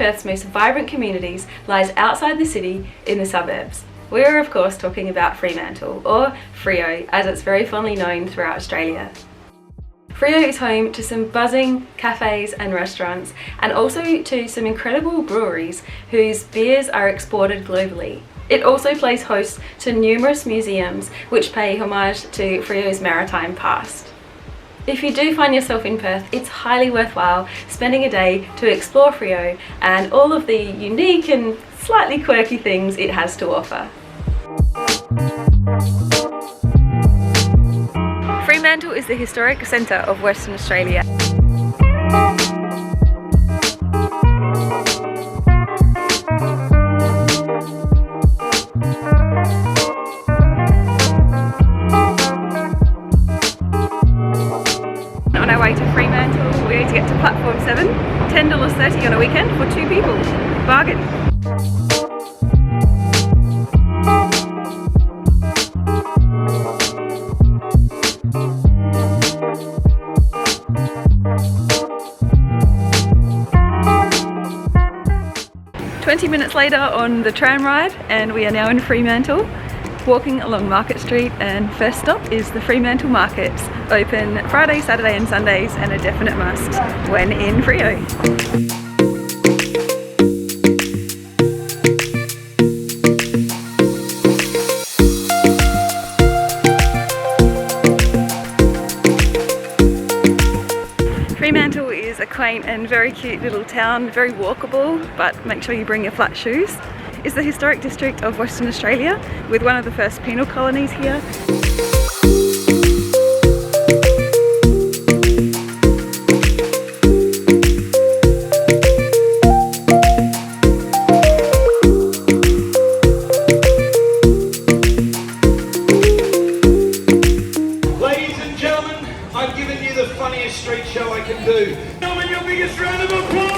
Perth's most vibrant communities lies outside the city in the suburbs. We are of course talking about Fremantle, or Freo as it's very fondly known throughout Australia. Freo is home to some buzzing cafes and restaurants, and also to some incredible breweries whose beers are exported globally. It also plays host to numerous museums which pay homage to Freo's maritime past. If you do find yourself in Perth, it's highly worthwhile spending a day to explore Freo and all of the unique and slightly quirky things it has to offer. Fremantle is the historic centre of Western Australia. On our way to Fremantle, we need to get to platform 7, $10.30 on a weekend for 2 people. Bargain! 20 minutes later on the tram ride, and we are now in Fremantle, walking along Market Street, and first stop is the Fremantle Markets, open Friday, Saturday and Sundays, and a definite must when in Freo. Fremantle is a quaint and very cute little town, very walkable, but make sure you bring your flat shoes. It's the historic district of Western Australia, with one of the first penal colonies here. Ladies and gentlemen, I've given you the funniest street show I can do. Gentlemen, your biggest round of applause!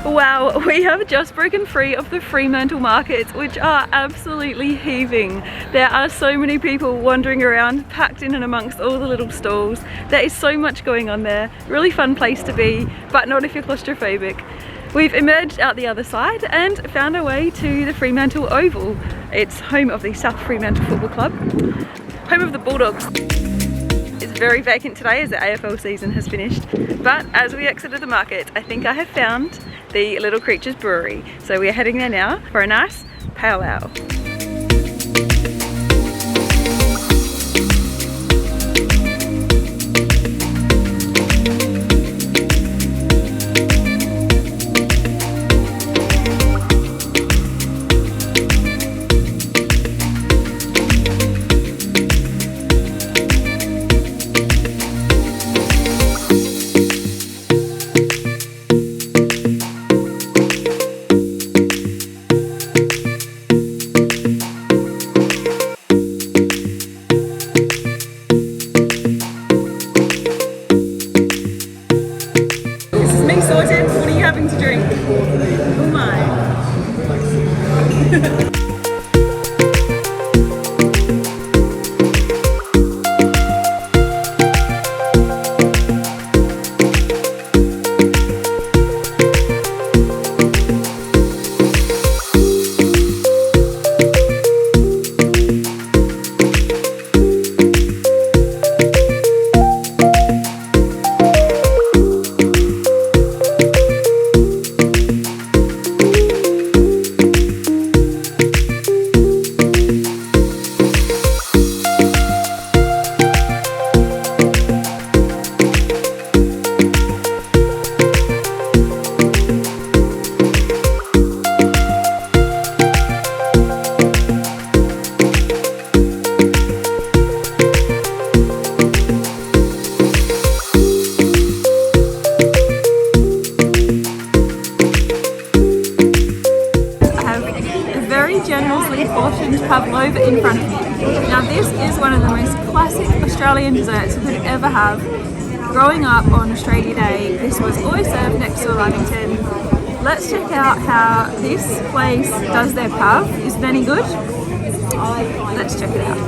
Wow, we have just broken free of the Fremantle Markets, which are absolutely heaving. There are so many people wandering around, packed in and amongst all the little stalls. There is so much going on there. Really fun place to be, but not if you're claustrophobic. We've emerged out the other side and found our way to the Fremantle Oval. It's home of the South Fremantle Football Club, home of the Bulldogs. It's very vacant today as the AFL season has finished, but as we exited the market, I think I have found the Little Creatures Brewery. So we are heading there now for a nice pale ale. nicely portioned pavlova in front of me. Now this is one of the most classic Australian desserts you could ever have. Growing up on Australia Day, this was always served next to a Lamington. Let's check out how this place does their pav. Is it any good? Let's check it out.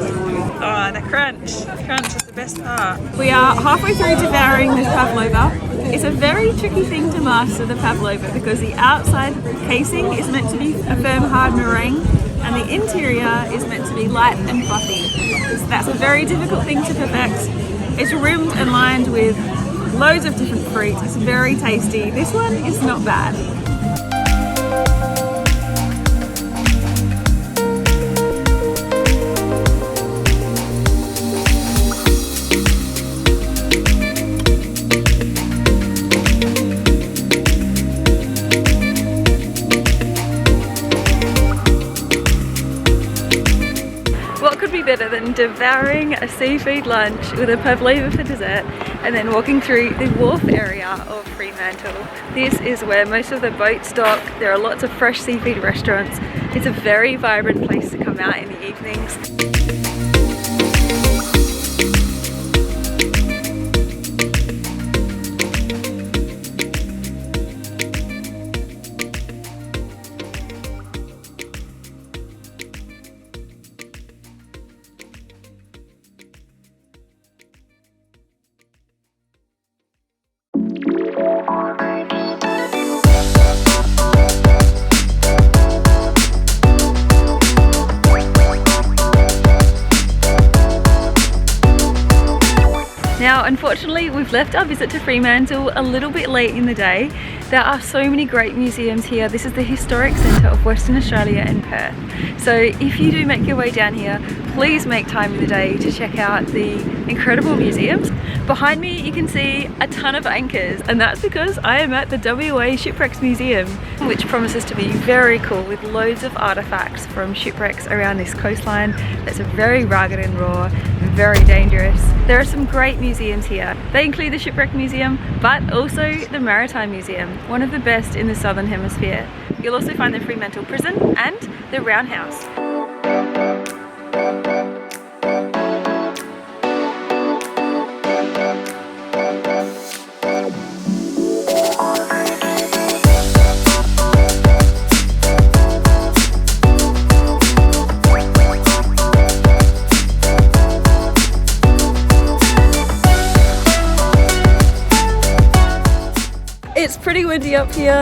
Oh, the crunch. The crunch is the best part. We are halfway through devouring this pavlova. It's a very tricky thing to master, the pavlova, because the outside casing is meant to be a firm, hard meringue, and the interior is meant to be light and fluffy. So that's a very difficult thing to perfect. It's rimmed and lined with loads of different fruits. It's very tasty. This one is not bad. Better than devouring a seafood lunch with a pavlova for dessert and then walking through the wharf area of Fremantle. This is where most of the boats dock. There are lots of fresh seafood restaurants. It's a very vibrant place to come out in the evenings. Now, unfortunately, we've left our visit to Fremantle a little bit late in the day. There are so many great museums here. This is the historic centre of Western Australia and Perth. So if you do make your way down here, please make time in the day to check out the incredible museums. Behind me, you can see a ton of anchors, and that's because I am at the WA Shipwrecks Museum, which promises to be very cool with loads of artefacts from shipwrecks around this coastline that's very rugged and raw and very dangerous. There are some great museums here. They include the Shipwreck Museum, but also the Maritime Museum, one of the best in the Southern Hemisphere. You'll also find the Fremantle Prison and the Roundhouse. It's pretty windy up here.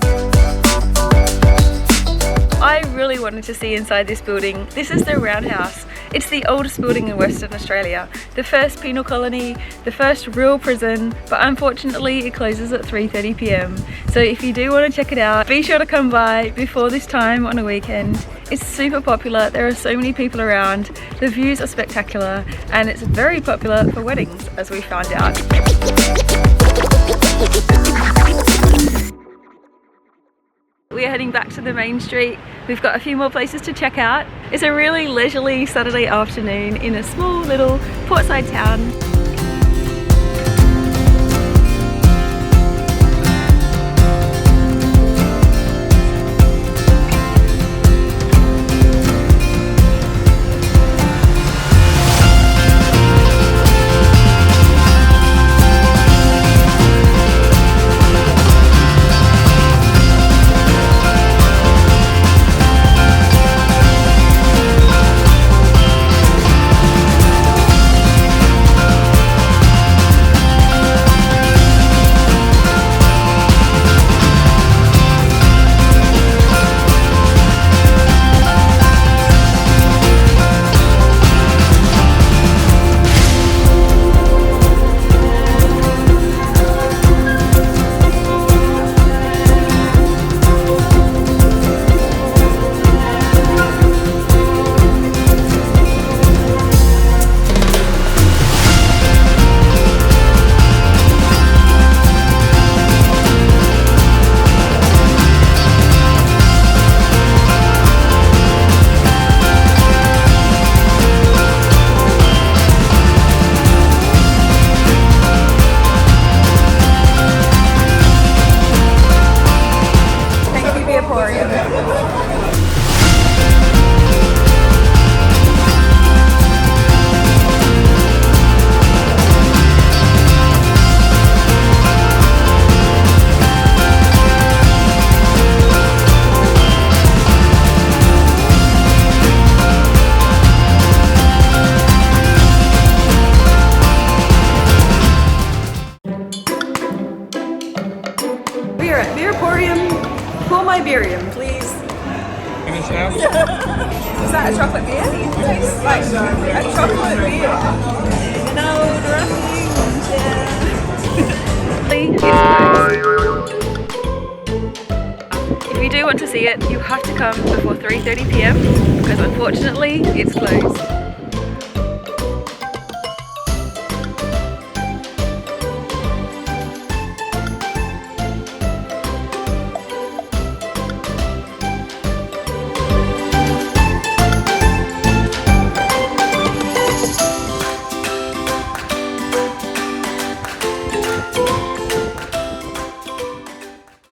I really wanted to see inside this building. This is the Roundhouse. It's the oldest building in Western Australia, the first penal colony, the first real prison, but unfortunately it closes at 3:30 p.m. So if you do want to check it out, be sure to come by before this time on a weekend. It's super popular, there are so many people around, the views are spectacular, and it's very popular for weddings, as we found out. We are heading back to the main street. We've got a few more places to check out. It's a really leisurely Saturday afternoon in a small little portside town. Beerporium, pour my beerium, please. Finish now? Is that a chocolate beer? It tastes like a chocolate beer. No, droppings, yeah. If you do want to see it, you have to come before 3:30 p.m. because unfortunately it's closed.